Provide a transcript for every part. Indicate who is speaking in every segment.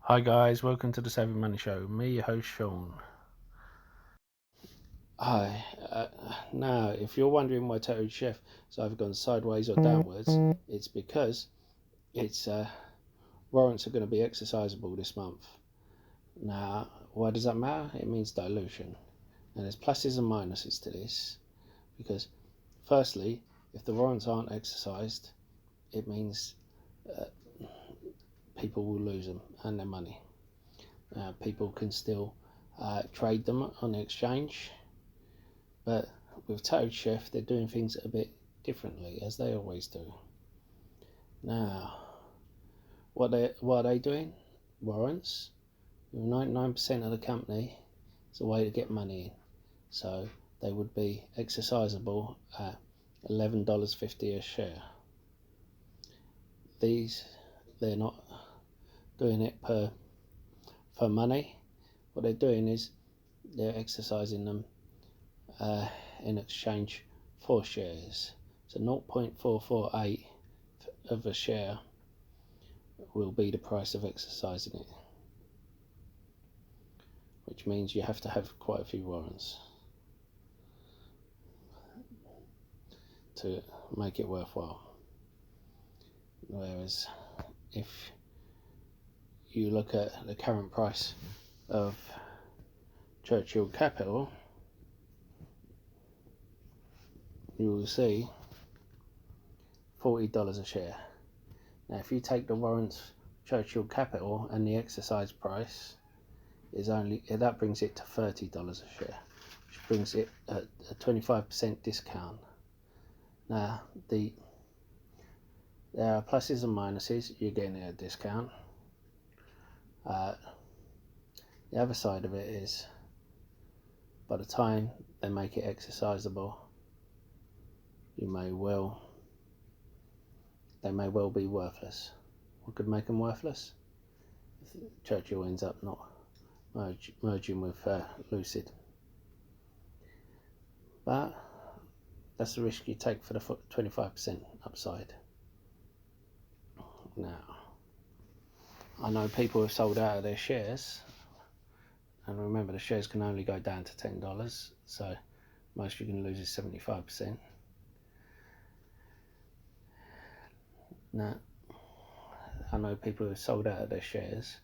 Speaker 1: Hi guys, welcome to the Savvy Money Show. Me, your host Sean. Hi. Now, if you're wondering why ttcf has either gone sideways or downwards, it's because its warrants are going to be exercisable this month. Now, why does that matter? It means dilution. And there's pluses and minuses to this, because firstly, if the warrants aren't exercised, it means people will lose them and their money. People can still trade them on the exchange, but with ttcf they're doing things a bit differently, as they always do. Now, what are they doing? Warrants. 99% of the company, it's a way to get money in, so they would be exercisable at $11.50 a share. They're not doing it for money. What they're doing is they're exercising them in exchange for shares. So 0.448 of a share will be the price of exercising it, which means you have to have quite a few warrants to make it worthwhile. Whereas if you look at the current price of Churchill Capital, you will see $40 a share. Now, if you take the warrants Churchill Capital and the exercise price is that brings it to $30 a share, which brings it at a 25% discount. Now, there are pluses and minuses. You're getting a discount. The other side of it is, by the time they make it exercisable, they may well be worthless. What could make them worthless? If Churchill ends up not merging with Lucid. But that's the risk you take for the 25% upside. Now, I know people have sold out of their shares, and remember, the shares can only go down to $10, so most you can lose is 75%. Now, I know people who have sold out of their shares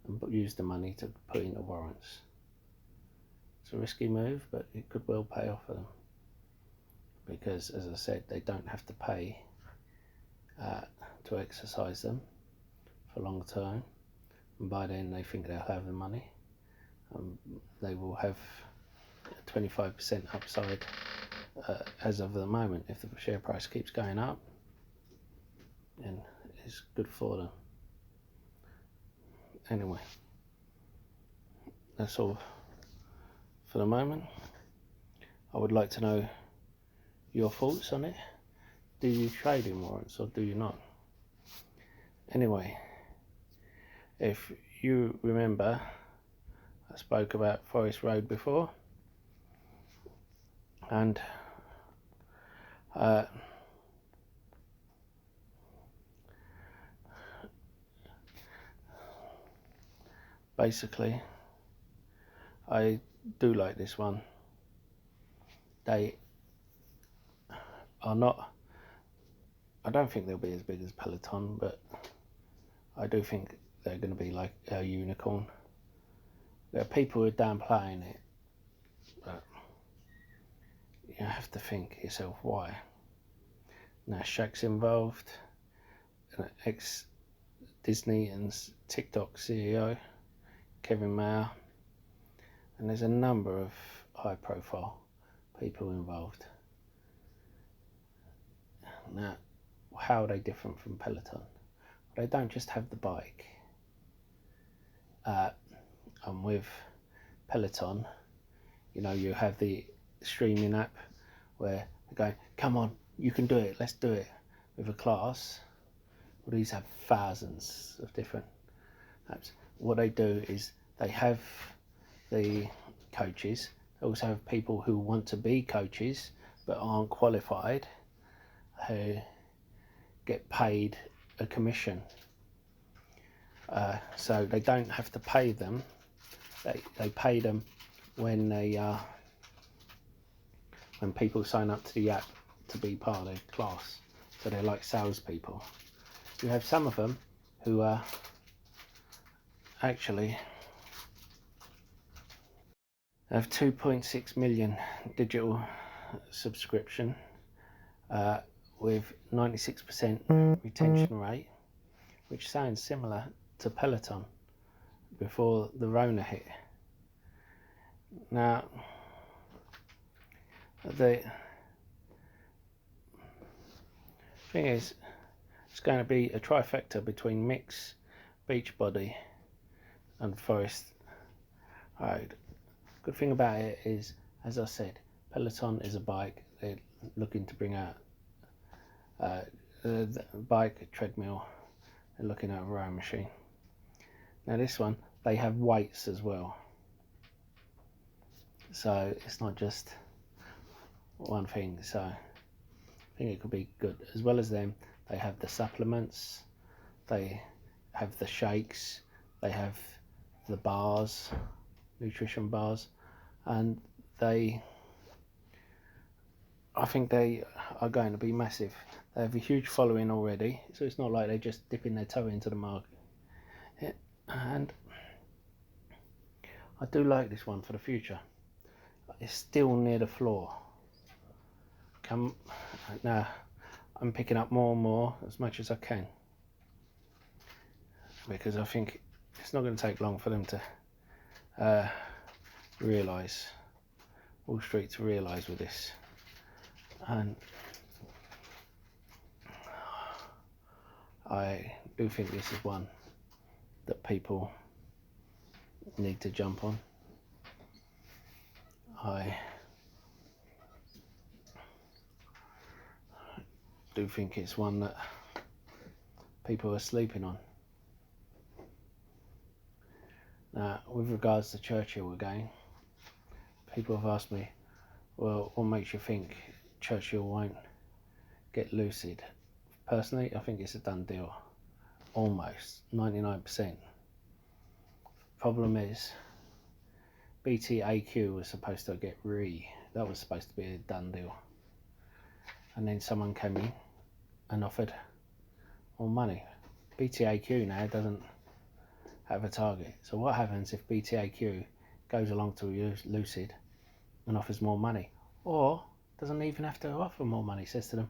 Speaker 1: and used the money to put into warrants. It's a risky move, but it could well pay off for them, because, as I said, they don't have to pay to exercise them for a long time, and by then they think they'll have the money. They will have a 25% upside as of the moment. If the share price keeps going up, and it's good for them. Anyway, that's all for the moment. I would like to know your thoughts on it. Do you trade in warrants or do you not? Anyway, if you remember, I spoke about Forest Road before, and basically I do like this one. They are not, I don't think they'll be as big as Peloton, but I do think they're going to be like a unicorn. There are people who are downplaying it, but you have to think yourself why. Now, Shaq's involved, ex-Disney and TikTok CEO, Kevin Mayer, and there's a number of high-profile people involved. Now, how are they different from Peloton? They don't just have the bike. And with Peloton, you have the streaming app where they're going, come on, you can do it, let's do it, with a class. Well, these have thousands of different apps. What they do is they have the coaches. They also have people who want to be coaches but aren't qualified, who get paid a commission. so they don't have to pay them. They pay them when when people sign up to the app to be part of their class. So they're like salespeople. You have some of them who are actually have 2.6 million digital subscription with 96% retention rate, which sounds similar to Peloton before the Rona hit. Now, the thing is, it's going to be a trifecta between Mix, Beachbody and Forest Road. Good thing about it is, as I said, Peloton is a bike. They're looking to bring out the bike, treadmill. They're looking at a rowing machine. Now this one, they have weights as well. So it's not just one thing. So I think it could be good. As well as them, they have the supplements, they have the shakes, they have the bars, nutrition bars, and I think they are going to be massive. They have a huge following already, so it's not like they're just dipping their toe into the market. And I do like this one for the future. It's still near the floor. Now I'm picking up more and more as much as I can, because I think it's not going to take long for them to realise, Wall Street to realise with this. And I do think this is one that people need to jump on. I do think it's one that people are sleeping on. Now, with regards to Churchill again, people have asked me, well, what makes you think Churchill won't get lucid? Personally, I think it's a done deal. Almost 99%. Problem is, BTAQ was supposed to get that was supposed to be a done deal. And then someone came in and offered more money. BTAQ now doesn't have a target. So what happens if BTAQ goes along to Lucid and offers more money, or doesn't even have to offer more money? Says to them,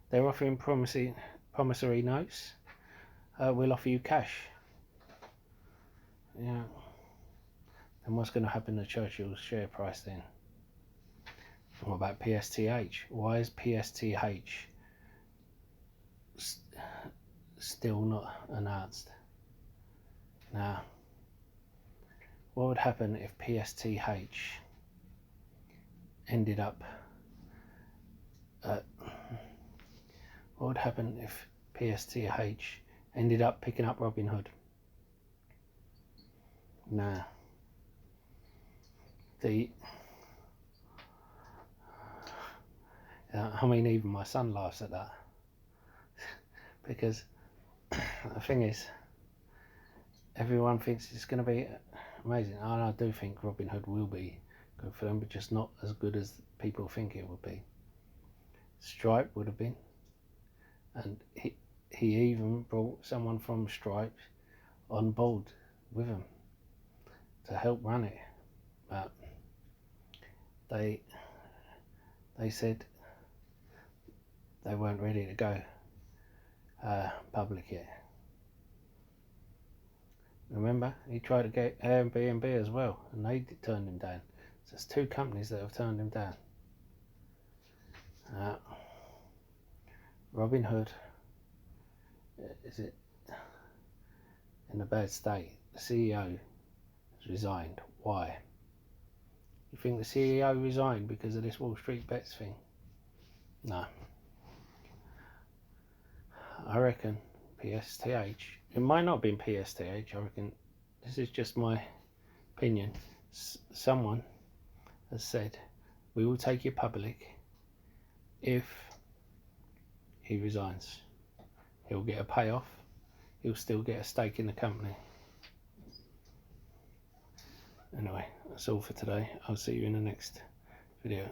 Speaker 1: they're offering promissory notes. We'll offer you cash. Yeah. And what's going to happen to Churchill's share price then? What about PSTH? Why is PSTH still not announced? Now, what would happen if PSTH ended up what would happen if PSTH ended up picking up Robinhood? Now, I mean, even my son laughs at that, because the thing is, everyone thinks it's going to be amazing, and I do think Robinhood will be good for them, but just not as good as people think it would be. Stripe would have been, and he even brought someone from Stripe on board with him to help run it, but they said they weren't ready to go public yet. Remember, he tried to get Airbnb as well, and they turned him down. So there's two companies that have turned him down. Robinhood, is it in a bad state? The CEO has resigned. Why? You think the CEO resigned because of this Wall Street bets thing? No. I reckon PSTH, it might not have been PSTH, I reckon, this is just my opinion, someone has said, we will take you public if he resigns. He'll get a payoff, he'll still get a stake in the company. Anyway, that's all for today. I'll see you in the next video.